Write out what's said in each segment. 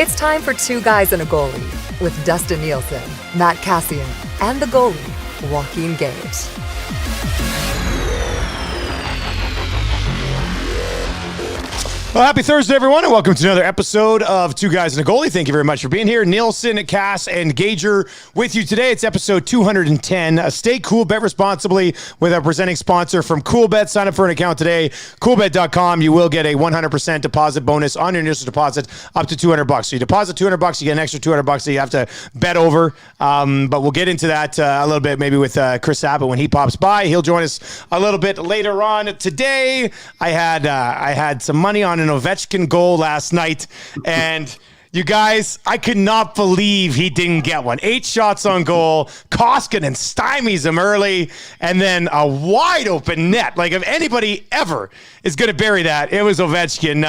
It's time for Two Guys and a Goalie with Dustin Nielsen, Matt Kassian, and the goalie, Joaquin Gage. Well, happy Thursday, everyone, and welcome to another episode of Two Guys and a Goalie. Thank you very much for being here. Nielsen, Cass, and Gager with you today. It's episode 210. Stay cool, bet responsibly with our presenting sponsor from CoolBet. Sign up for an account today. CoolBet.com. You will get a 100% deposit bonus on your initial deposit up to $200. So you deposit $200, you get an extra $200 that you have to bet over. But we'll get into that a little bit, maybe with Chris Abbott when he pops by. He'll join us a little bit later on today. I had some money on an Ovechkin goal last night, and you guys, I could not believe he didn't get one. 8 shots on goal. Koskinen stymies him early, and then a wide open net. Like, if anybody ever is going to bury that, it was Ovechkin.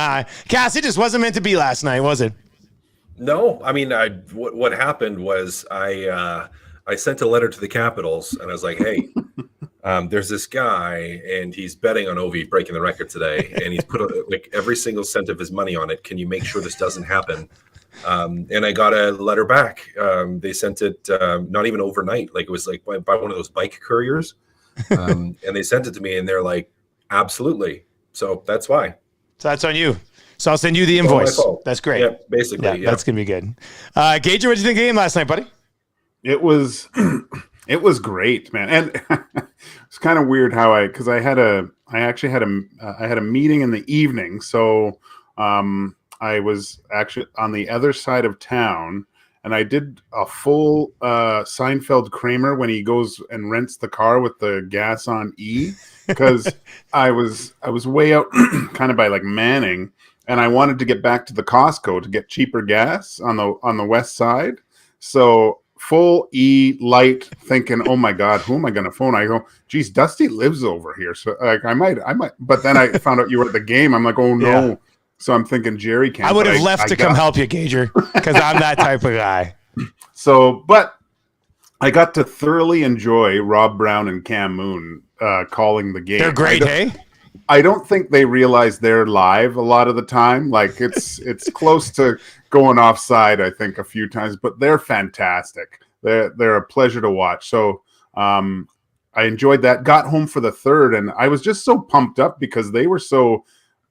Cass, it just wasn't meant to be last night, was it? No, I mean, what happened was I sent a letter to the Capitals, and I was like, hey, there's this guy, and he's betting on Ovi breaking the record today, and he's put like every single cent of his money on it. Can you make sure this doesn't happen? And I got a letter back. They sent it not even overnight. Like, it was like by one of those bike couriers. And they sent it to me, and they're like, absolutely. So that's why. So that's on you. So I'll send you the invoice. That's great. Yeah, basically. Yeah. That's going to be good. Gager, what did you think of the game last night, buddy? It was great, man. And it's kind of weird how I had a meeting in the evening. So I was actually on the other side of town, and I did a full Seinfeld Kramer when he goes and rents the car with the gas on E, because I was way out kind of by like Manning, and I wanted to get back to the Costco to get cheaper gas on the west side. So full E light, thinking, oh my God, who am I going to phone? I go, geez, Dusty lives over here. So like, I might, but then I found out you were at the game. I'm like, oh no. Yeah. So I'm thinking Jerry can't. I would have left to come help you, Gager, because I'm that type of guy. So, but I got to thoroughly enjoy Rob Brown and Cam Moon calling the game. They're great, hey? I don't think they realize they're live a lot of the time. Like, it's close to going offside, I think, a few times, but they're fantastic. They're a pleasure to watch. So I enjoyed that. Got home for the third, and I was just so pumped up because they were so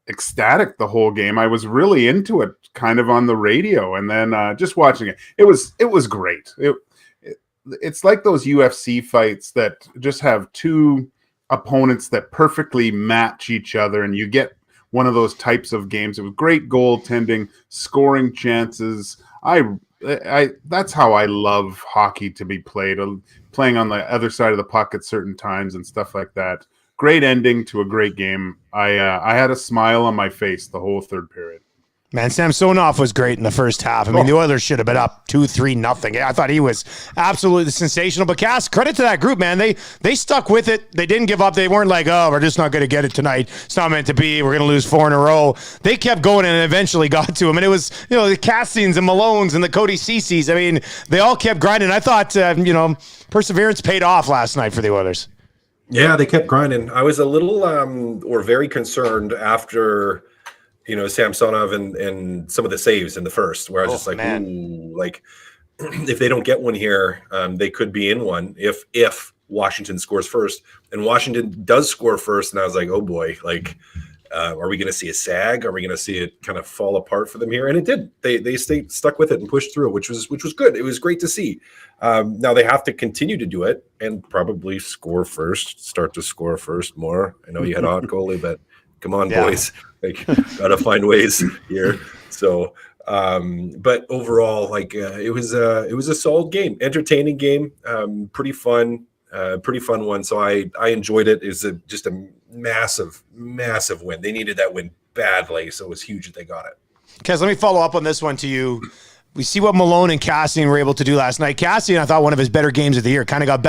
ecstatic the whole game. I was really into it, kind of on the radio, and then just watching it. It was great. It's like those UFC fights that just have two opponents that perfectly match each other, and you get one of those types of games. It was great goaltending, scoring chances. That's how I love hockey to be played, playing on the other side of the puck at certain times and stuff like that. Great ending to a great game. I had a smile on my face the whole third period. Man, Samsonov was great in the first half. I mean, the Oilers should have been up 2-3-0. I thought he was absolutely sensational. But Cass, credit to that group, man. They stuck with it. They didn't give up. They weren't like, oh, we're just not going to get it tonight. It's not meant to be. We're going to lose 4 in a row. They kept going and eventually got to him. And it was, the Kassians and Malones and the Cody Cece's. I mean, they all kept grinding. I thought, perseverance paid off last night for the Oilers. Yeah, they kept grinding. I was a little or very concerned after Samsonov and some of the saves in the first, where I was just like, man. Ooh, like if they don't get one here, they could be in one if Washington scores first. And Washington does score first, and I was like, oh boy, like are we going to see a sag? Are we going to see it kind of fall apart for them here? And it did. They stuck with it and pushed through, which was good. It was great to see. Now they have to continue to do it and probably start to score first more. I know you had a hot goalie, but come on, boys. Like, gotta find ways here. So, but overall, like, it was a solid game, entertaining game, pretty fun one. So I enjoyed it. It was just a massive win. They needed that win badly, so it was huge that they got it. Kez, let me follow up on this one to you. We see what Malone and Kassian were able to do last night. Kassian, I thought, one of his better games of the year. Kind of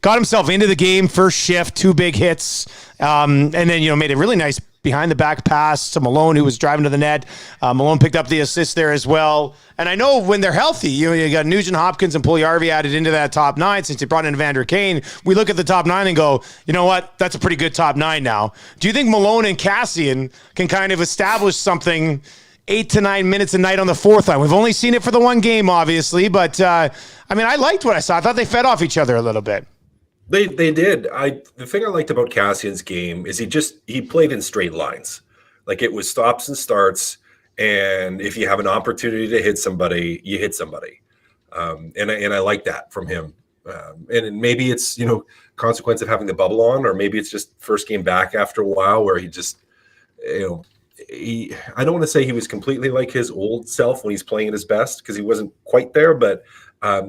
got himself into the game, first shift, 2 big hits, and then, made a really nice behind-the-back pass to Malone, who was driving to the net. Malone picked up the assist there as well. And I know when they're healthy, you got Nugent Hopkins and Puljujarvi added into that top 9 since they brought in Evander Kane. We look at the top 9 and go, you know what? That's a pretty good top 9 now. Do you think Malone and Kassian can kind of establish something 8 to 9 minutes a night on the fourth line. We've only seen it for the one game, obviously, but I liked what I saw. I thought they fed off each other a little bit. They did. The thing I liked about Kassian's game is he played in straight lines. Like, it was stops and starts, and if you have an opportunity to hit somebody, you hit somebody. And I like that from him. And maybe it's, consequence of having the bubble on, or maybe it's just first game back after a while where he just, I don't want to say he was completely like his old self when he's playing at his best, because he wasn't quite there, but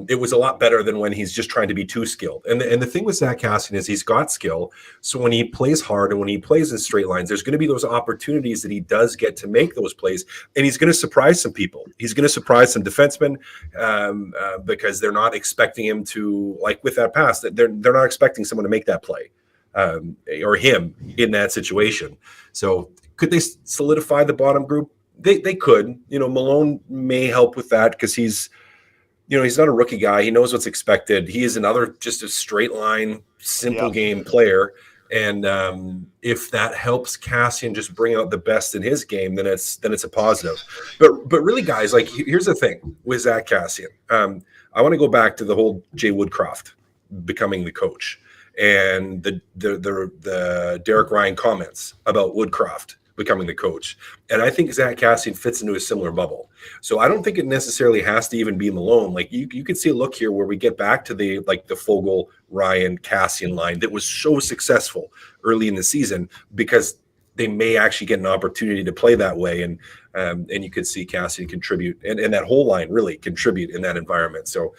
it was a lot better than when he's just trying to be too skilled. And the thing with Zach Kassian is he's got skill. So when he plays hard and when he plays in straight lines, there's going to be those opportunities that he does get to make those plays. And he's going to surprise some people. He's going to surprise some defensemen because they're not expecting him to, like with that pass, that they're not expecting someone to make that play or him in that situation. So could they solidify the bottom group? They could. Malone may help with that because he's not a rookie guy. He knows what's expected. He is another just a straight line, simple game player. And if that helps Kassian just bring out the best in his game, then it's a positive. But really, guys, like, here's the thing with Zach Kassian. I want to go back to the whole Jay Woodcroft becoming the coach and the Derek Ryan comments about Woodcroft becoming the coach. And I think Zach Kassian fits into a similar bubble. So I don't think it necessarily has to even be Malone. Like, you could see a look here where we get back to the Fogle, Ryan, Kassian line that was so successful early in the season because they may actually get an opportunity to play that way. And you could see Kassian contribute and that whole line really contribute in that environment. So,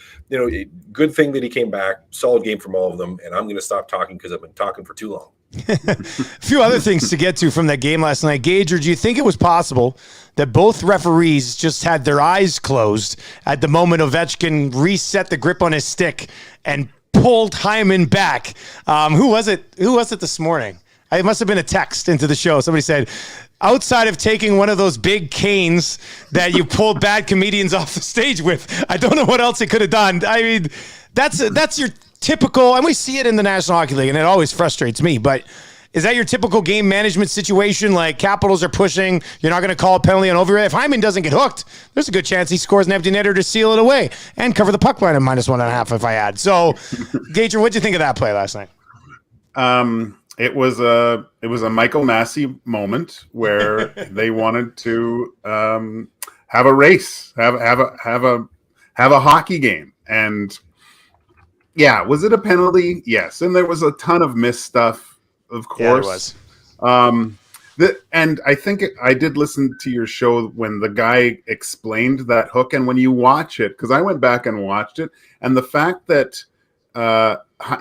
good thing that he came back, solid game from all of them. And I'm going to stop talking because I've been talking for too long. A few other things to get to from that game last night. Gager, do you think it was possible that both referees just had their eyes closed at the moment Ovechkin reset the grip on his stick and pulled Hyman back? Who was it this morning? It must have been a text into the show. Somebody said, outside of taking one of those big canes that you pull bad comedians off the stage with, I don't know what else he could have done. I mean, that's your typical, and we see it in the National Hockey League, and it always frustrates me, but is that your typical game management situation? Like, Capitals are pushing, you're not going to call a penalty on overreaction. If Hyman doesn't get hooked, there's a good chance he scores an empty netter to seal it away and cover the puck line at -1.5 if I add. So, Gager, what'd you think of that play last night? It was a Michael Massey moment where they wanted to have a race, have a hockey game. And yeah, was it a penalty? Yes. And there was a ton of missed stuff, of course. Yeah, it was. And I think I did listen to your show when the guy explained that hook. And when you watch it, because I went back and watched it, and the fact that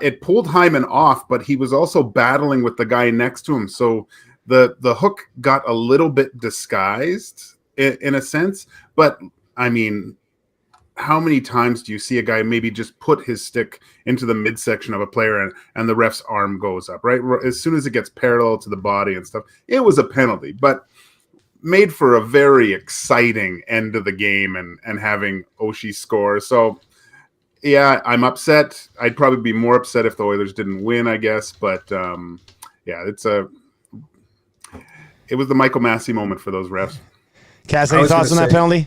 it pulled Hyman off, but he was also battling with the guy next to him. So the hook got a little bit disguised in a sense. But, I mean, how many times do you see a guy maybe just put his stick into the midsection of a player and the ref's arm goes up, right? As soon as it gets parallel to the body and stuff, it was a penalty, but made for a very exciting end of the game and having Oshie score. So, yeah, I'm upset. I'd probably be more upset if the Oilers didn't win, I guess. But, yeah, it was the Michael Massey moment for those refs. Cass, any thoughts on that penalty?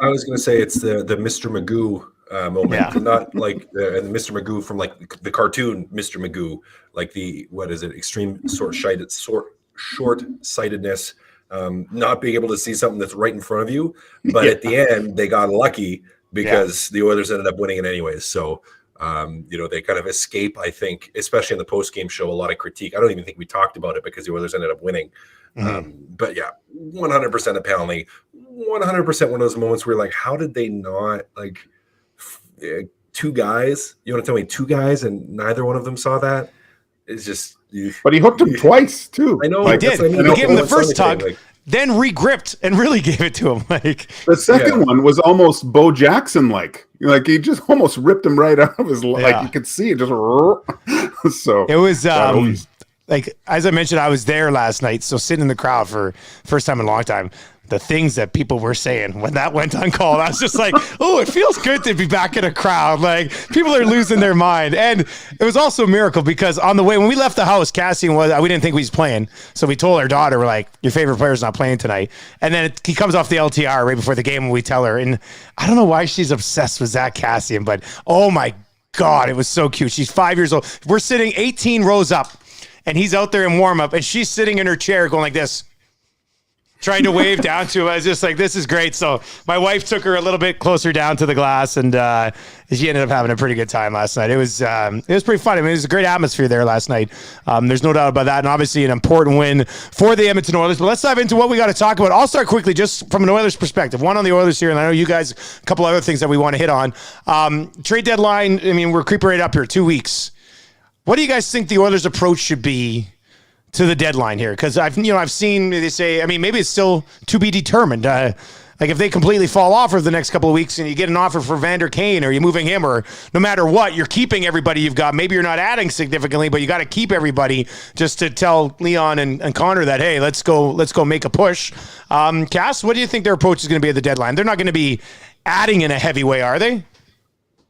I was going to say it's the Mr. Magoo moment, not like the Mr. Magoo from like the cartoon Mr. Magoo, like extreme short-sightedness, not being able to see something that's right in front of you. But at the end, they got lucky because the Oilers ended up winning it anyways. So, they kind of escape, I think, especially in the post-game show, a lot of critique. I don't even think we talked about it because the Oilers ended up winning. But yeah, 100% a penalty, 100% one of those moments where like, how did they not, like, two guys? You want to tell me two guys and neither one of them saw that? It's just. But he hooked him twice too. I know he did. He gave him the first tug, then re-gripped and really gave it to him. Like the second one was almost Bo Jackson like he just almost ripped him right out of his like you could see it just. So it was. Like, as I mentioned, I was there last night, so sitting in the crowd for first time in a long time. the things that people were saying when that went uncalled. I was just like, oh, it feels good to be back in a crowd. Like, people are losing their mind. And it was also a miracle because on the way, when we left the house, Kassian we didn't think he was playing. So we told our daughter, we're like, your favorite player's not playing tonight. And then he comes off the LTR right before the game and we tell her. And I don't know why she's obsessed with Zach Kassian, but oh my God, it was so cute. She's 5 years old. We're sitting 18 rows up and he's out there in warm up and she's sitting in her chair going like this, trying to wave down to him. I was just like, this is great. So my wife took her a little bit closer down to the glass, and she ended up having a pretty good time last night. It was pretty fun. I mean, it was a great atmosphere there last night. There's no doubt about that, and obviously an important win for the Edmonton Oilers. But let's dive into what we got to talk about. I'll start quickly just from an Oilers perspective. One on the Oilers here, and I know you guys, a couple other things that we want to hit on. Trade deadline, I mean, we're creeping right up here, 2 weeks. What do you guys think the Oilers' approach should be to the deadline here? Because I've seen they say, I mean, maybe it's still to be determined. Like if they completely fall off for the next couple of weeks and you get an offer for Vander Kane or you're moving him, or no matter what, you're keeping everybody you've got. Maybe you're not adding significantly, but you got to keep everybody just to tell Leon and Connor that, hey, let's go make a push. Cass, what do you think their approach is going to be at the deadline? They're not going to be adding in a heavy way, are they?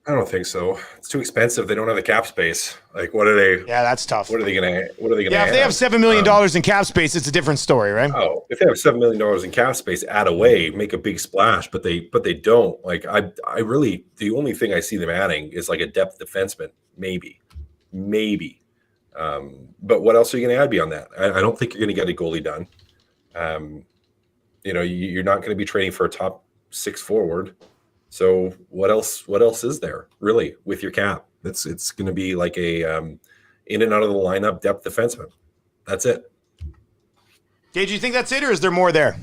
I don't think so. It's too expensive. They don't have the cap space. Like, what are they? Yeah, that's tough. What are they gonna? Yeah, if they have $7 million in cap space, it's a different story, right? Oh, if they have $7 million in cap space, add away, make a big splash. But they don't. Like, I really, the only thing I see them adding is like a depth defenseman, maybe. But what else are you going to add beyond that? I don't think you're going to get a goalie done. You're not going to be trading for a top 6 forward. So what else is there really with your cap? It's going to be like a in and out of the lineup depth defenseman. That's it. Gage, do you think that's it, or is there more there?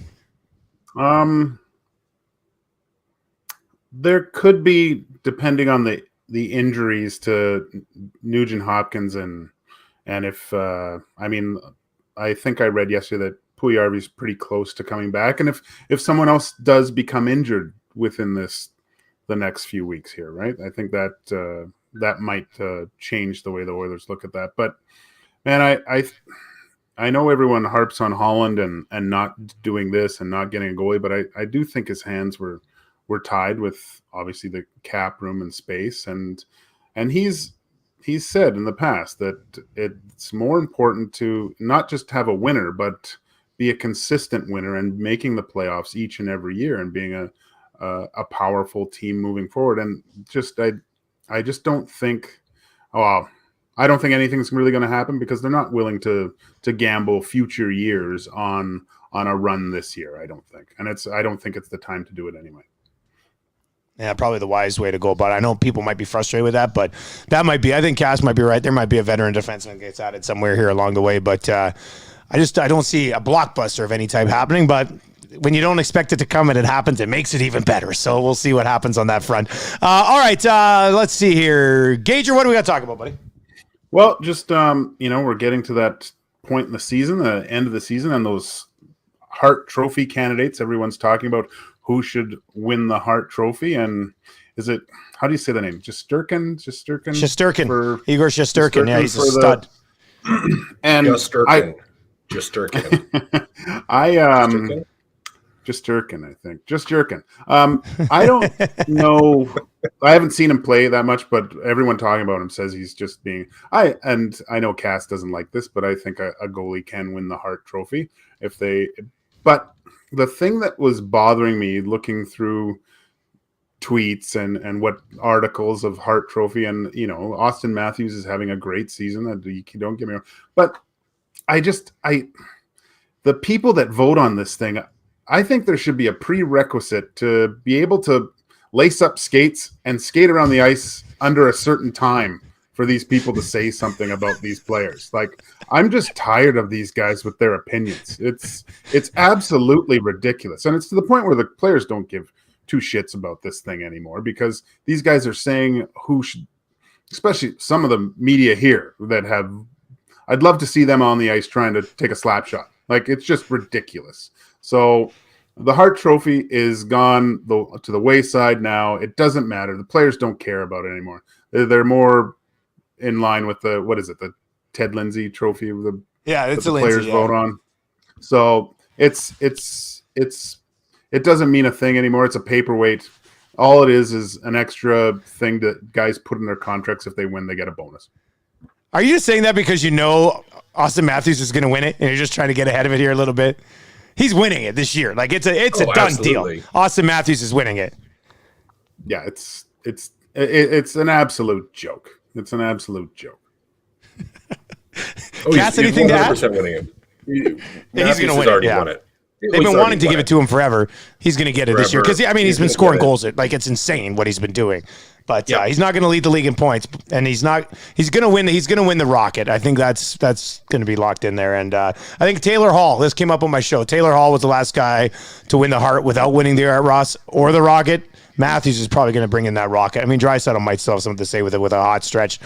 There could be, depending on the injuries to Nugent Hopkins and if I think I read yesterday that Puljujarvi's pretty close to coming back, and if someone else does become injured within the next few weeks here, right? I think that that might change the way the Oilers look at that. But man, I know everyone harps on Holland and not doing this and not getting a goalie, but I do think his hands were tied with obviously the cap room and space, and he's said in the past that it's more important to not just have a winner, but be a consistent winner and making the playoffs each and every year and being a powerful team moving forward. And I just don't think, I don't think anything's really going to happen because they're not willing to gamble future years on a run this year. I don't think, and I don't think it's the time to do it anyway. Yeah, probably the wise way to go about it. I know people might be frustrated with that, but that might be, I think Cass might be right. There might be a veteran defenseman that gets added somewhere here along the way, but I don't see a blockbuster of any type happening, but when you don't expect it to come and it happens, it makes it even better. So we'll see what happens on that front. All right, let's see here. Gager, what do we got to talk about, buddy? Well, just, we're getting to that point in the season, the end of the season, and those Hart Trophy candidates. Everyone's talking about who should win the Hart Trophy. And is it, how do you say the name? Shesterkin? Igor Shesterkin. Yeah, he's a stud. And Shesterkin. Just Jerkin, I think. Just Jerkin. I don't know. I haven't seen him play that much, but everyone talking about him says he's just being. I know Cass doesn't like this, but I think a goalie can win the Hart Trophy if they. But the thing that was bothering me looking through tweets and what articles of Hart Trophy, and Austin Matthews is having a great season. Don't get me wrong, but the people that vote on this thing. I think there should be a prerequisite to be able to lace up skates and skate around the ice under a certain time for these people to say something about these players. Like, I'm just tired of these guys with their opinions. It's absolutely ridiculous. And it's to the point where the players don't give two shits about this thing anymore because these guys are saying who should, especially some of the media here that have, I'd love to see them on the ice trying to take a slap shot. Like, it's just ridiculous. So the Hart Trophy is gone to the wayside now. It doesn't matter. The players don't care about it anymore. They're more in line with the Ted Lindsay Trophy? It's the a players Lindsay, vote on. So it's it doesn't mean a thing anymore. It's a paperweight. All it is an extra thing that guys put in their contracts. If they win, they get a bonus. Are you saying that because you know Austin Matthews is going to win it, and you're just trying to get ahead of it here a little bit? He's winning it this year. Like it's a done absolutely. deal. Austin Matthews is winning it. Yeah, it's an absolute joke. It's an absolute joke. Cass, anything to add? 100% winning it. He's going to win it. Yeah. Won it. They've been wanting to give it to him forever. He's going to get it this year because he's been scoring goals. It's insane what he's been doing. But he's not going to lead the league in points, and he's going to win. He's going to win the Rocket. I think that's going to be locked in there. And I think Taylor Hall. This came up on my show. Taylor Hall was the last guy to win the Hart without winning the Art Ross or the Rocket. Matthews is probably going to bring in that Rocket. I mean, Draisaitl might still have something to say with it with a hot stretch.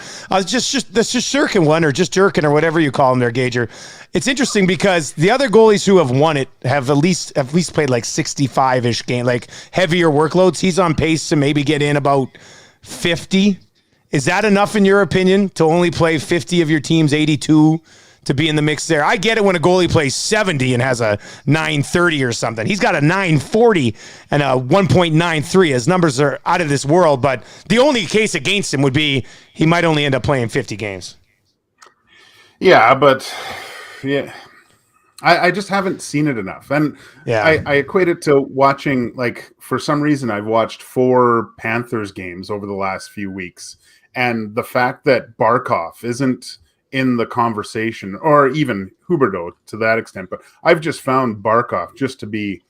Just Shirkin one or just Jerkin or whatever you call him there, Gager. It's interesting because the other goalies who have won it have at least played like 65-ish game, like heavier workloads. He's on pace to maybe get in about 50. Is that enough in your opinion to only play 50 of your team's 82 to be in the mix there? I get it when a goalie plays 70 and has a 930 or something. He's got a 940 and a 1.93. His numbers are out of this world, but the only case against him would be he might only end up playing 50 games. Yeah, but I just haven't seen it enough. And I equate it to watching, like, for some reason I've watched 4 Panthers games over the last few weeks. And the fact that Barkov isn't in the conversation, or even Huberdeau to that extent, but I've just found Barkov just to be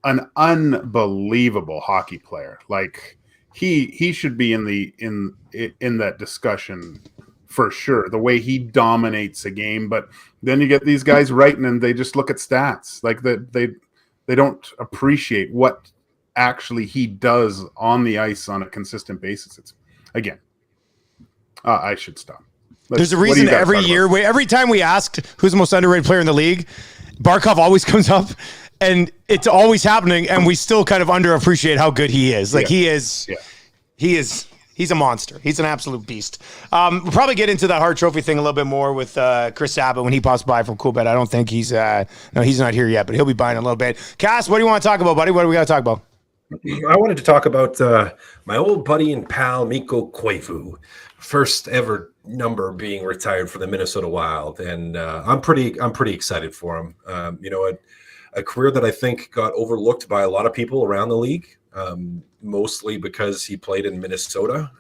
an unbelievable hockey player. Like he should be in that discussion for sure, the way he dominates a game. But then you get these guys writing and they just look at stats. Like they don't appreciate what actually he does on the ice on a consistent basis. It's again, I should stop. There's a reason every year, every time we asked who's the most underrated player in the league, Barkov always comes up, and it's always happening, and we still kind of underappreciate how good he is. Like he's a monster. He's an absolute beast. We'll probably get into that Hart Trophy thing a little bit more with Chris Abbott when he pops by from Coolbet. I don't think he's not here yet, but he'll be buying a little bit. Cass, what do you want to talk about, buddy? What do we got to talk about? I wanted to talk about my old buddy and pal Mikko Koivu, first ever number being retired for the Minnesota Wild, and I'm pretty excited for him. A career that I think got overlooked by a lot of people around the league, mostly because he played in Minnesota.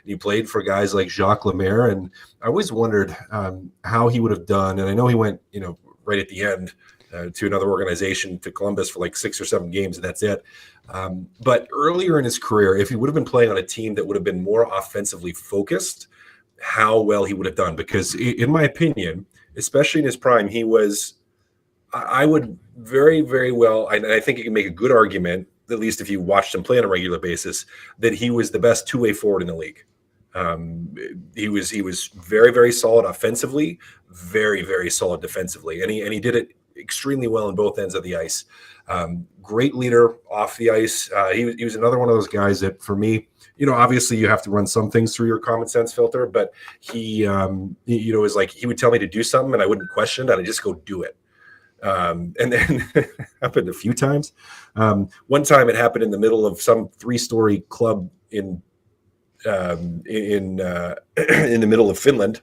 He played for guys like Jacques Lemaire, and I always wondered how he would have done. And I know he went, right at the end to another organization, to Columbus, for like 6 or 7 games, and that's it. But earlier in his career, if he would have been playing on a team that would have been more offensively focused, how well he would have done. Because in my opinion, especially in his prime, he was, I would very, very well, and I think you can make a good argument, at least if you watched him play on a regular basis, that he was the best two-way forward in the league. He was very, very solid offensively, very, very solid defensively, and he did it extremely well on both ends of the ice. Great leader off the ice. He was another one of those guys that, for me, obviously you have to run some things through your common sense filter, but he was like, he would tell me to do something and I wouldn't question it. I'd just go do it. And then happened a few times. One time it happened in the middle of some 3-story club in the middle of Finland.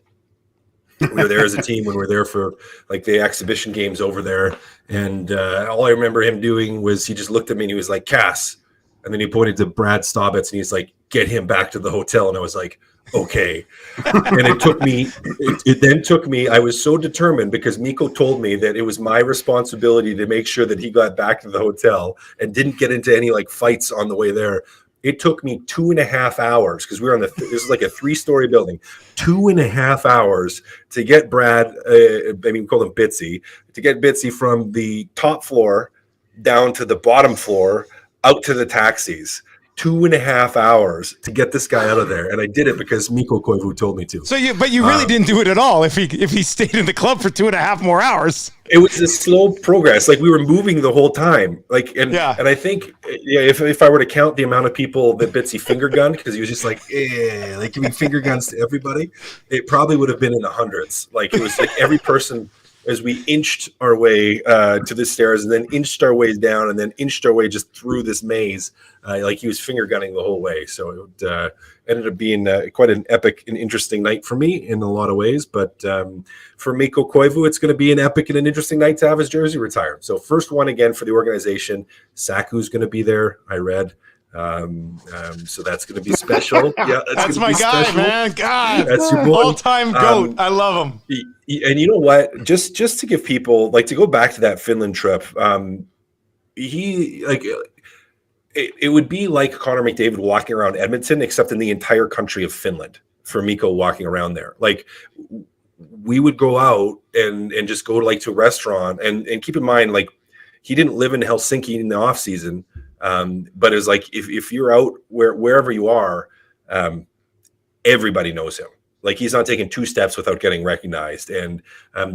We were there as a team when we were there for like the exhibition games over there. And all I remember him doing was he just looked at me and he was like, Cass. And then he pointed to Brad Staubitz and he's like, get him back to the hotel. And I was like, okay. And it then took me, I was so determined because Mikko told me that it was my responsibility to make sure that he got back to the hotel and didn't get into any like fights on the way there. It took me 2.5 hours because we were on this is like a 3-story building, 2.5 hours to get Brad, we call him Bitsy, to get Bitsy from the top floor down to the bottom floor, out to the taxis. 2.5 hours to get this guy out of there, and I did it because Mikko Koivu told me to. So you really didn't do it at all. If he stayed in the club for 2.5 more hours, it was a slow progress. Like we were moving the whole time. And I think if I were to count the amount of people that Bitsy finger gunned, because he was just like giving finger guns to everybody, it probably would have been in the hundreds. Like it was like every person as we inched our way to the stairs, and then inched our ways down, and then inched our way just through this maze. Like he was finger gunning the whole way. So it ended up being quite an epic and interesting night for me in a lot of ways. But for Mikko Koivu, it's going to be an epic and an interesting night to have his jersey retired. So first one again for the organization. Saku's going to be there, I read. So that's going to be special. Yeah, that's my guy, special. Man. God, that's your boy. All-time GOAT. I love him. And you know what? Just to give people, like, to go back to that Finland trip, he, like, it would be like Connor McDavid walking around Edmonton, except in the entire country of Finland for Mikko walking around there. Like, we would go out and just go to a restaurant, and keep in mind, like, he didn't live in Helsinki in the off season. But it was like, if you're out wherever you are, everybody knows him. Like, he's not taking two steps without getting recognized. And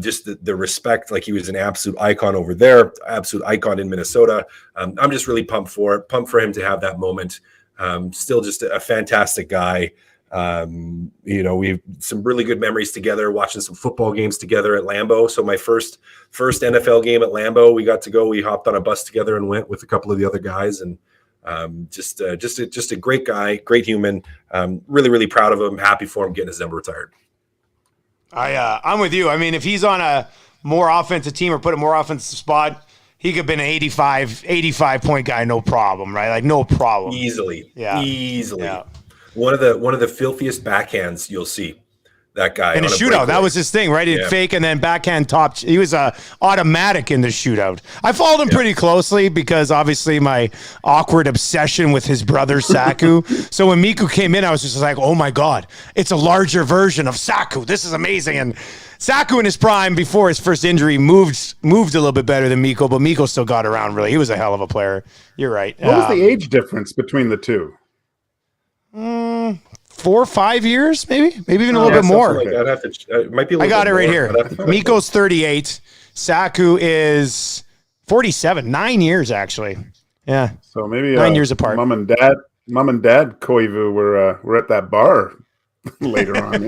just the respect, like, he was an absolute icon over there, absolute icon in Minnesota. I'm just really pumped for it, pumped for him to have that moment. Still just a fantastic guy. We have some really good memories together, watching some football games together at Lambeau. So my first NFL game at Lambeau, we hopped on a bus together and went with a couple of the other guys, and just a great guy, great human. Really, really proud of him. Happy for him getting his number retired. I'm with you. I mean, if he's on a more offensive team or put a more offensive spot, he could have been an 85 point guy, no problem, right? Like, no problem. Easily. Yeah. One of the filthiest backhands you'll see, that guy in a shootout. Breakaway. That was his thing, right? He'd fake and then backhand top. He was automatic in the shootout. I followed him pretty closely because obviously my awkward obsession with his brother Saku. So when Mikko came in, I was just like, oh my God, it's a larger version of Saku. This is amazing. And Saku in his prime before his first injury moved a little bit better than Mikko, but Mikko still got around really. He was a hell of a player. You're right. What was the age difference between the two? 4 or 5 years, maybe even a little bit more. Like that. It might be. I got it right here. Mikko's 38. Saku is 47. 9 years actually. Yeah. So maybe 9 years apart. Mom and Dad Koivu were at that bar later on.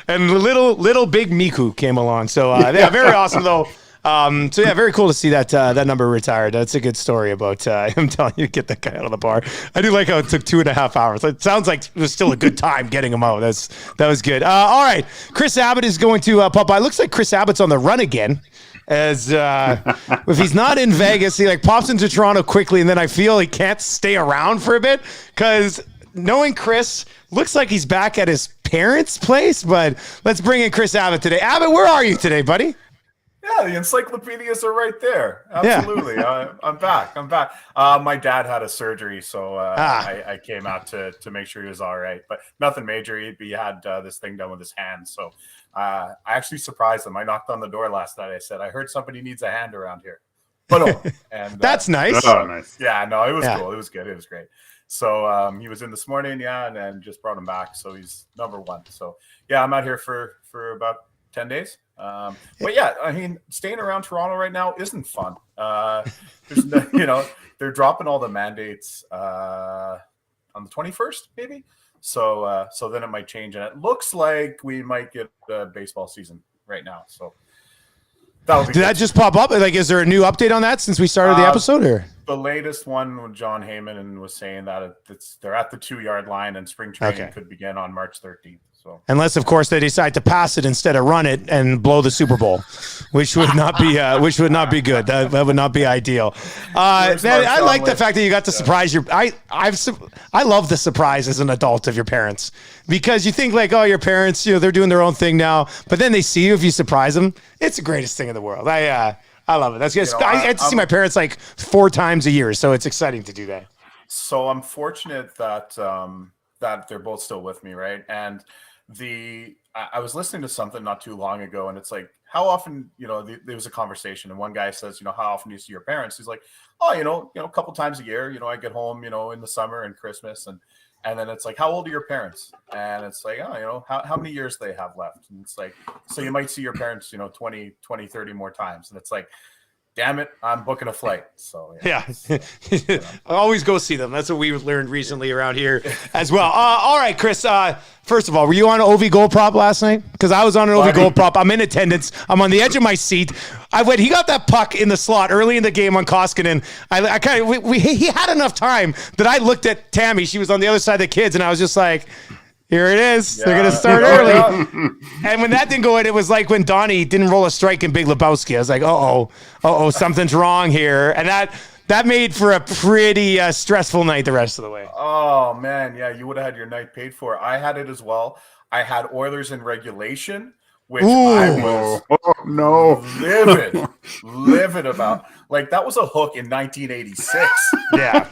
And little big Mikko came along. So very awesome though. Very cool to see that number retired. That's a good story about him telling you to get that guy out of the bar. I do like how it took 2.5 hours. It sounds like it was still a good time getting him out. That was good. All right, Chris Abbott is going to pop by. Looks like Chris Abbott's on the run again. As if he's not in Vegas, he pops into Toronto quickly, and then I feel he can't stay around for a bit because knowing Chris, looks like he's back at his parents' place. But let's bring in Chris Abbott today. Abbott, where are you today, buddy? Yeah, the encyclopedias are right there. Absolutely. Yeah. I'm back. My dad had a surgery, so I came out to make sure he was all right. But nothing major. He had this thing done with his hand. So I actually surprised him. I knocked on the door last night. I said, I heard somebody needs a hand around here. But and that's nice. Oh, nice. Yeah, no, it was cool. It was good. It was great. So he was in this morning, and then just brought him back. So he's number one. So yeah, I'm out here for about 10 days. But yeah, I mean, staying around Toronto right now isn't fun. There's no, they're dropping all the mandates on the 21st, maybe. So then it might change, and it looks like we might get a baseball season right now. So did that just pop up? Like, is there a new update on that since we started the episode? Or the latest one with John Heyman was saying that they're at the 2-yard line, and spring training could begin on March 13th. So. Unless, of course, they decide to pass it instead of run it and blow the Super Bowl, which would not be good. That would not be ideal. I like the fact that you got to surprise your. I love the surprise as an adult of your parents, because you think like, oh, your parents, they're doing their own thing now, but then they see you if you surprise them. It's the greatest thing in the world. I love it. That's good. I get to see my parents like 4 times a year, so it's exciting to do that. So I'm fortunate that that they're both still with me, right? And I was listening to something not too long ago, and it's like, how often, there was a conversation, and one guy says, how often do you see your parents? He's like, oh, a couple times a year, I get home, in the summer and Christmas, and then it's like, how old are your parents? And it's like, oh, how many years they have left? And it's like, so you might see your parents, 20, 30 more times. And it's like, damn it, I'm booking a flight. So Yeah. Always go see them. That's what we've learned recently around here as well. All right, Chris. First of all, were you on an OV gold prop last night? Because I was on an OV gold prop. I'm in attendance. I'm on the edge of my seat. He got that puck in the slot early in the game on Koskinen. He had enough time that I looked at Tammy. She was on the other side of the kids, and I was just like, here it is. Yeah. They're going to start early. And when that didn't go in, it was like when Donnie didn't roll a strike in Big Lebowski. I was like, something's wrong here. And that made for a pretty stressful night the rest of the way. Oh, man. Yeah, you would have had your night paid for. I had it as well. I had Oilers in regulation, which I was livid about. Like, that was a hook in 1986. Yeah.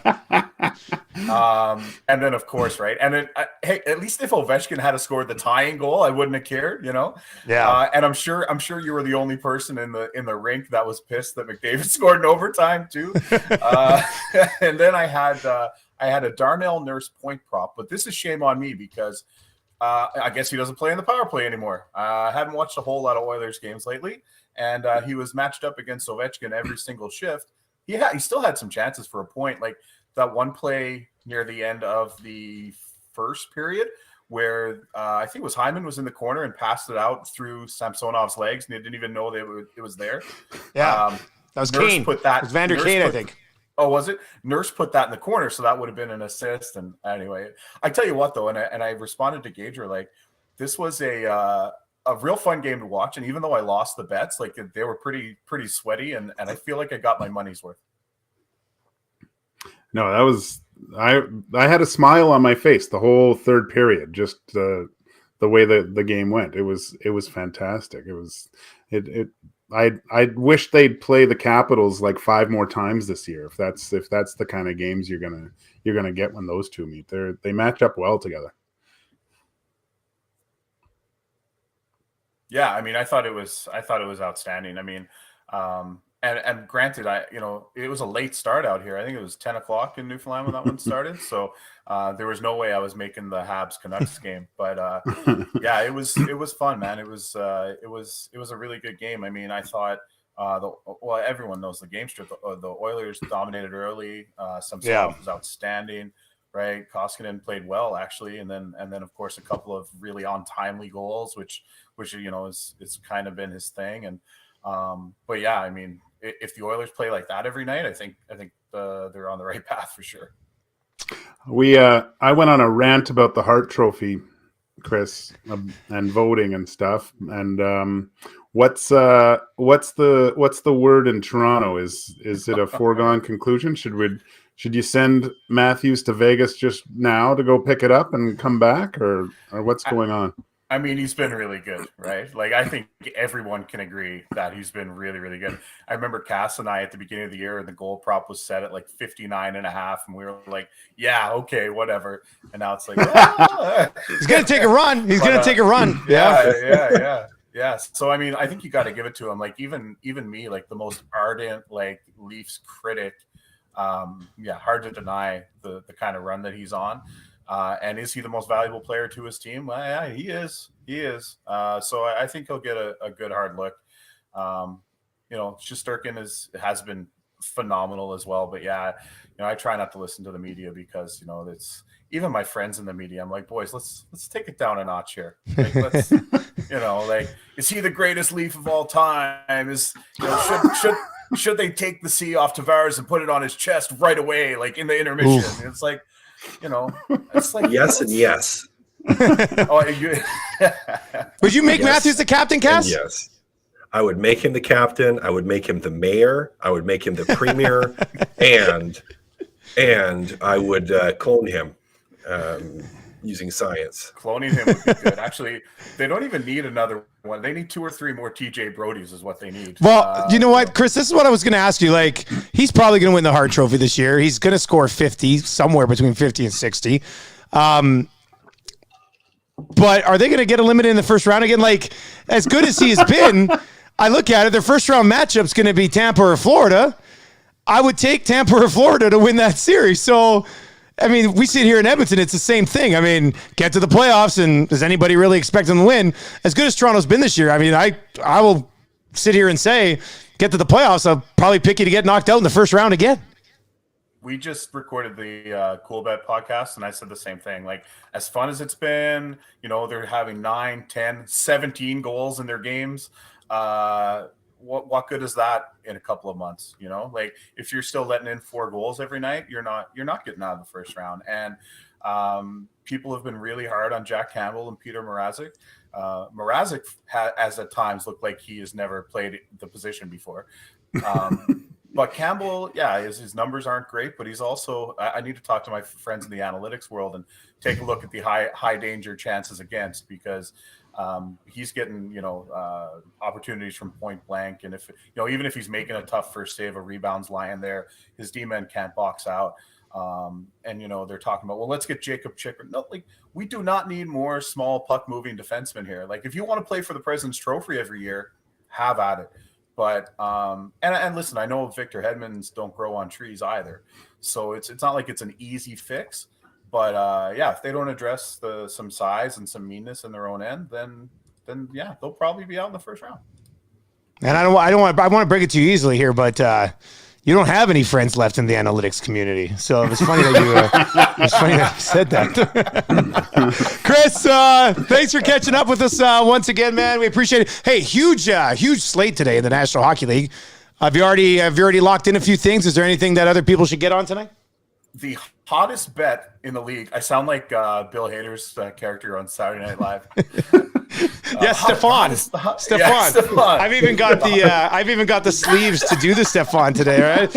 And then, of course, right? And then, hey, at least if Ovechkin had scored the tying goal, I wouldn't have cared, you know? Yeah. And I'm sure you were the only person in the rink that was pissed that McDavid scored in overtime too. And then I had a Darnell Nurse point prop, but this is shame on me because I guess he doesn't play in the power play anymore. I haven't watched a whole lot of Oilers games lately, and he was matched up against Ovechkin every single shift. He still had some chances for a point, like that one play near the end of the first period where I think it was Hyman was in the corner and passed it out through Samsonov's legs, and they didn't even know that it was there. Yeah, that was Kane. It was Vander Kane, I think. Oh, was it? Nurse put that in the corner, so that would have been an assist. And anyway, I tell you what, though, and I responded to Gager, like, this was a real fun game to watch. And even though I lost the bets, like, they were pretty sweaty, and I feel like I got my money's worth. No, that was I had a smile on my face the whole third period, just the way the game went. It was fantastic. I wish they'd play the Capitals like 5 more times this year. If that's the kind of games you're gonna get when those two meet. They match up well together. Yeah, I mean, I thought it was outstanding. I mean, and granted, it was a late start out here. I think it was 10 o'clock in Newfoundland when that one started. So there was no way I was making the Habs Canucks game. But yeah, it was fun, man. It was a really good game. I mean, I thought everyone knows the game script. The Oilers dominated early. Some stuff was outstanding, right? Koskinen played well actually, and then of course a couple of really untimely goals, which is kind of been his thing. And but yeah, I mean, if the Oilers play like that every night, I think they're on the right path for sure. I went on a rant about the Hart Trophy, Chris, and voting and stuff. And what's the word in Toronto? Is it a foregone conclusion? Should you send Matthews to Vegas just now to go pick it up and come back, or what's going on? I mean, he's been really good, right? Like, I think everyone can agree that he's been really, really good. I remember Cass and I at the beginning of the year, and the goal prop was set at like 59.5, and we were like, yeah, okay, whatever. And now it's like, he's going to take a run. He's going to take a run. Yeah. So, I mean, I think you got to give it to him. Like, even me, like the most ardent, like, Leafs critic, hard to deny the kind of run that he's on. And is he the most valuable player to his team? Well, yeah, he is. So I think he'll get a good hard look. Shesterkin has been phenomenal as well. But yeah, I try not to listen to the media because it's even my friends in the media. I'm like, boys, let's take it down a notch here. Like, let's is he the greatest Leaf of all time? Should they take the C off Tavares and put it on his chest right away, like in the intermission? Oof. It's like. It's like yes and yes. Would you make Matthews the captain, Cass? Yes, I would make him the captain. I would make him the mayor. I would make him the premier, and I would clone him using science. Cloning him would be good. Actually, they don't even need another one. They need 2 or 3 more TJ Brodies is what they need. Well, you know what, Chris? This is what I was going to ask you. Like, he's probably going to win the Hart Trophy this year. He's going to score 50, somewhere between 50 and 60. But are they going to get eliminated in the first round again? Like, as good as he has been, I look at it, their first round matchup's going to be Tampa or Florida. I would take Tampa or Florida to win that series. So, I mean, we sit here in Edmonton, it's the same thing. I mean, get to the playoffs, and does anybody really expect them to win? As good as Toronto's been this year, I mean, I will sit here and say, get to the playoffs, I'll probably pick you to get knocked out in the first round again. We just recorded the Cool Bet podcast, and I said the same thing. Like, as fun as it's been, they're having 9, 10, 17 goals in their games. What good is that in a couple of months? Like, if you're still letting in 4 goals every night, you're not getting out of the first round. And people have been really hard on Jack Campbell and Peter Mrazek. Mrazek has at times looked like he has never played the position before. But Campbell, his numbers aren't great, but he's also, I need to talk to my friends in the analytics world and take a look at the high danger chances against, because he's getting, opportunities from point blank. And if, even if he's making a tough first save, a rebounds lying there, his D-men can't box out. And, they're talking about, well, let's get Jacob Chikrin. No, like, we do not need more small puck moving defensemen here. Like, if you want to play for the President's Trophy every year, have at it. But and listen, I know Victor Hedmans don't grow on trees either, so it's not like it's an easy fix. But if they don't address some size and some meanness in their own end, then they'll probably be out in the first round. And I want to break it to you easily here, but you don't have any friends left in the analytics community. So it was funny that you said that. Chris, thanks for catching up with us once again, man. We appreciate it. Hey, huge slate today in the National Hockey League. Have you already locked in a few things? Is there anything that other people should get on tonight? The hottest bet in the league. I sound like Bill Hader's character on Saturday Night Live. Yes, Stefan. Stefan. I've even got the sleeves to do the Stefan today, right?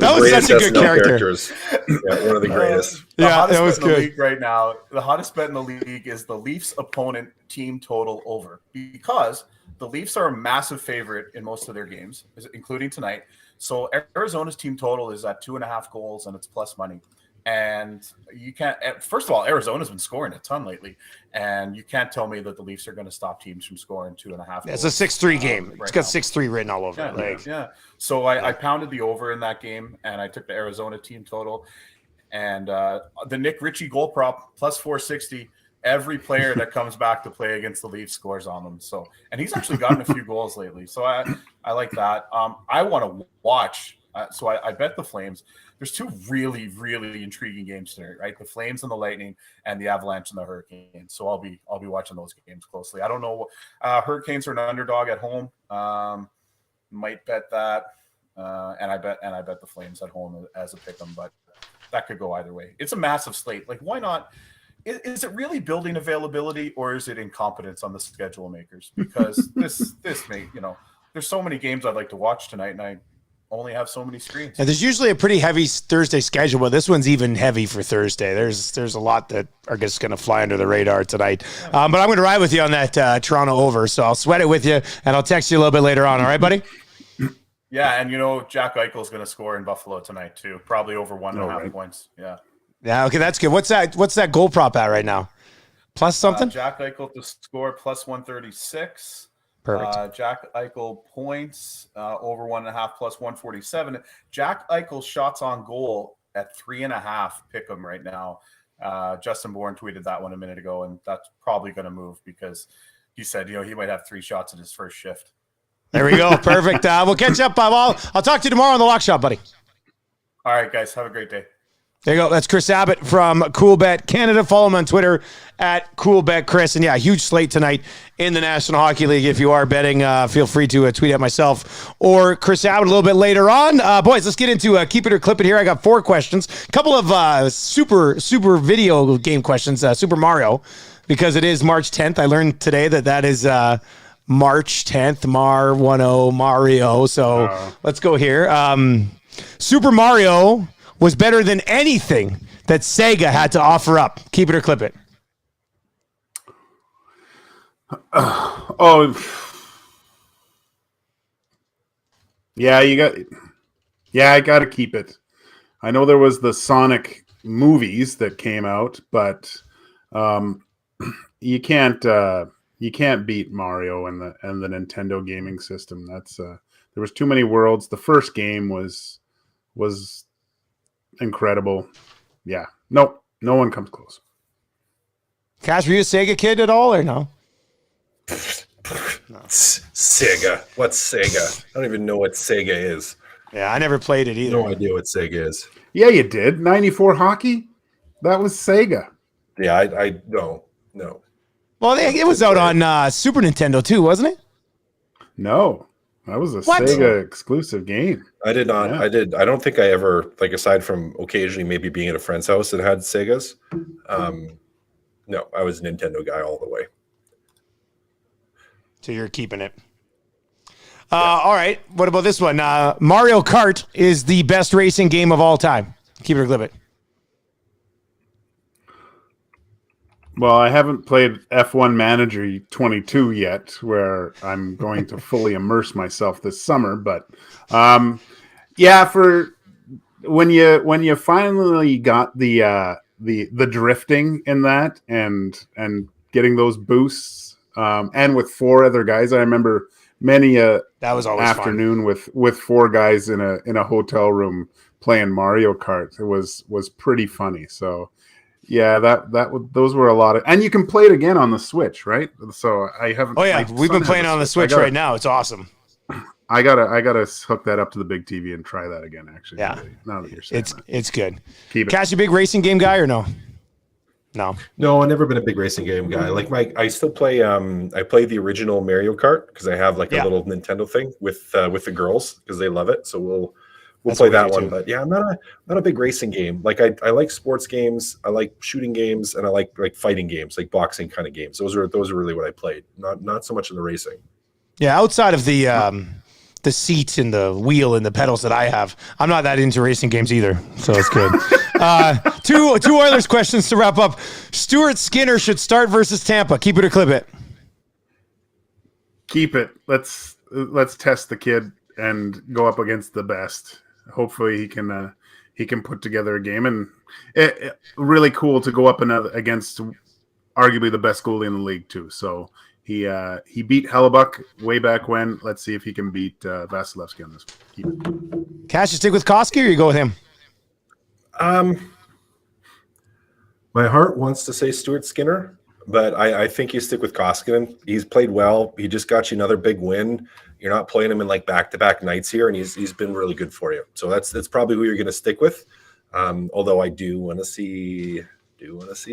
That was such a good characters. Yeah, one of the greatest. The hottest bet in the league right now. The hottest bet in the league is the Leafs opponent team total over, because the Leafs are a massive favorite in most of their games, including tonight. So Arizona's team total is at 2.5 goals, and it's plus money. And you can't. First of all, Arizona's been scoring a ton lately, and you can't tell me that the Leafs are going to stop teams from scoring 2.5 goals. It's a 6-3 game. It's got 6-3 written all over it. Yeah. So I pounded the over in that game, and I took the Arizona team total, and the Nick Ritchie goal prop plus 460. Every player that comes back to play against the Leafs scores on them. So, and he's actually gotten a few goals lately. So I like that. I want to watch. So I bet the Flames. There's 2 really, really intriguing games tonight, right? The Flames and the Lightning, and the Avalanche and the Hurricanes. So I'll be watching those games closely. I don't know. Hurricanes are an underdog at home. Might bet that, and I bet the Flames at home as a pick'em. But that could go either way. It's a massive slate. Like, why not? Is it really building availability, or is it incompetence on the schedule makers? Because this may, there's so many games I'd like to watch tonight, and I only have so many screens. And there's usually a pretty heavy Thursday schedule, but this one's even heavy for Thursday. There's a lot that are just going to fly under the radar tonight. But I'm going to ride with you on that Toronto over, so I'll sweat it with you, and I'll text you a little bit later on. All right, buddy? Yeah, and Jack Eichel's going to score in Buffalo tonight too, probably over 1.5 points. Yeah. Yeah, okay, that's good. What's that goal prop at right now? Plus something? Jack Eichel to score plus 136. Perfect. Jack Eichel points over 1.5 plus 147. Jack Eichel shots on goal at 3.5. Pick him right now. Justin Bourne tweeted that one a minute ago, and that's probably going to move because he said he might have 3 shots in his first shift. There we go. Perfect. We'll catch up. I'll talk to you tomorrow on the Lock Shop, buddy. All right, guys. Have a great day. There you go. That's Chris Abbott from CoolBet Canada. Follow him on Twitter at CoolBetChris. And yeah, huge slate tonight in the National Hockey League. If you are betting, feel free to tweet at myself or Chris Abbott a little bit later on. Boys, let's get into Keep It or Clip It here. I got 4 questions. A couple of super video game questions. Super Mario, because it is March 10th. I learned today that is March 10th, Mario. So let's go here. Super Mario was better than anything that Sega had to offer up. Keep it or clip it. I got to keep it. I know there was the Sonic movies that came out, but you can't beat Mario and the Nintendo gaming system. That's there was too many worlds. The first game was incredible. Yeah. No one comes close. Cash, were you a Sega kid at all or no? Sega. What's Sega? I don't even know what Sega is. Yeah, I never played it either. No idea what Sega is. Yeah, you did. 94 hockey? That was Sega. Yeah, I no. Well, it was out on Super Nintendo too, wasn't it? No, that was a What? Sega exclusive game. I did not. Yeah. I don't think I ever, like, aside from occasionally maybe being at a friend's house that had Segas. No, I was a Nintendo guy all the way. So you're keeping it. All right. What about this one? Mario Kart is the best racing game of all time. Keep it or clip it. Well, I haven't played F1 Manager 22 yet, where I'm going to fully immerse myself this summer. But yeah, for when you finally got the drifting in that and getting those boosts, and with 4 other guys, I remember many that was always afternoon fun. with 4 guys in a hotel room playing Mario Kart. It was pretty funny. So. Yeah, those were a lot of, and you can play it again on the Switch, right? So I haven't. Oh yeah, we've been playing on the Switch right now. It's awesome. I gotta hook that up to the big TV and try that again. Actually, yeah. Now that you're saying it's good. Keep it. Cass, you big racing game guy or no? No, I've never been a big racing game guy. Like I still play. I play the original Mario Kart because I have like a little Nintendo thing with the girls because they love it. So we'll play that one. But yeah, I'm not a big racing game. Like I like sports games, I like shooting games, and I like fighting games, like boxing kind of games. Those are really what I played. Not so much in the racing. Yeah, outside of the seat and the wheel and the pedals that I have, I'm not that into racing games either. So it's good. Two Oilers questions to wrap up. Stuart Skinner should start versus Tampa. Keep it or clip it. Keep it. Let's test the kid and go up against the best. Hopefully he can put together a game, and it really cool to go up against arguably the best goalie in the league too. So he beat Hellebuck way back when. Let's see if he can beat Vasilevsky on this. Keep it. Cash, you stick with Koski or you go with him? My heart wants to say Stuart Skinner, but I think you stick with Koskinen. He's played well. He just got you another big win. You're not playing him in like back-to-back nights here, and he's been really good for you. So that's probably who you're going to stick with. Although I do want to see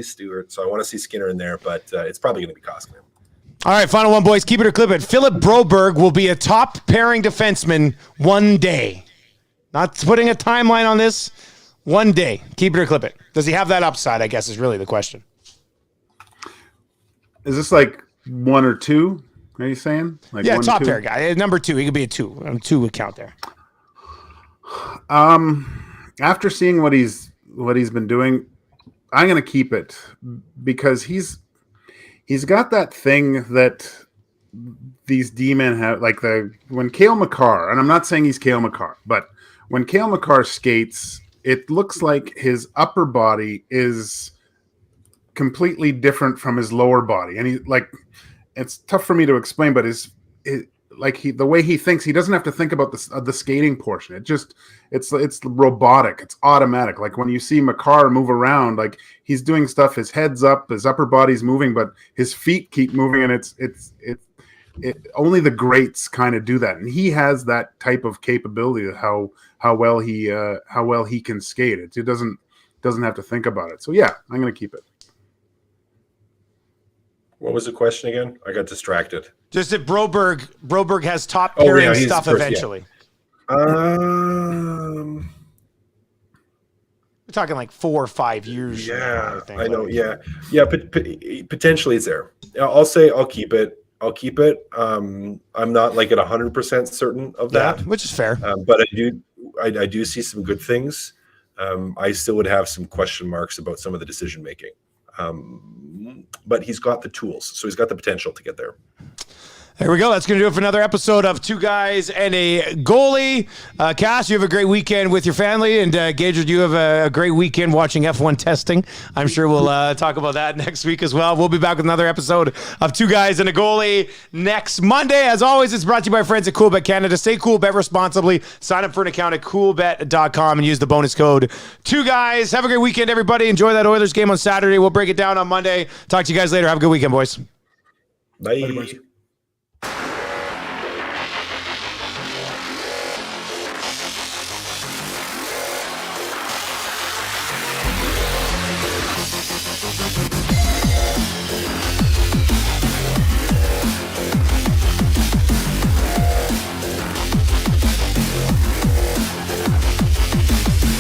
Stuart, so I want to see Skinner in there, but it's probably going to be Koskinen. All right, final one, boys. Keep it or clip it. Philip Broberg will be a top pairing defenseman one day. Not putting a timeline on this. One day. Keep it or clip it. Does he have that upside, I guess, is really the question. Is this like 1 or 2? Are you saying? Like yeah, 1, top 2? pair guy. Number 2. He could be a 2. 2 would count there. After seeing what he's been doing, I'm going to keep it because he's got that thing that these D-men have, like when Cale Makar, and I'm not saying he's Cale Makar, but when Cale Makar skates, it looks like his upper body is completely different from his lower body, and it's tough for me to explain, but the way he thinks, he doesn't have to think about the skating portion. It's robotic, it's automatic. Like when you see Makar move around, like he's doing stuff, his head's up, his upper body's moving, but his feet keep moving, and it's only the greats kind of do that, and he has that type of capability of how well he can skate. It doesn't have to think about it. So yeah, I'm going to keep it. What was the question again? I got distracted. Just that Broberg has top pairing stuff eventually. Yeah. We're talking like 4 or 5 years. Yeah, from now, I know. Yeah. Potentially it's there. I'll say I'll keep it. I'm not like at 100% certain of that, which is fair. But I do see some good things. I still would have some question marks about some of the decision making. But he's got the tools, so he's got the potential to get there. There we go. That's going to do it for another episode of Two Guys and a Goalie. Cass, you have a great weekend with your family, and Gager, you have a great weekend watching F1 testing. I'm sure we'll talk about that next week as well. We'll be back with another episode of Two Guys and a Goalie next Monday. As always, it's brought to you by our friends at Coolbet Canada. Stay cool, bet responsibly. Sign up for an account at coolbet.com and use the bonus code Two Guys. Have a great weekend, everybody. Enjoy that Oilers game on Saturday. We'll break it down on Monday. Talk to you guys later. Have a good weekend, boys. Bye.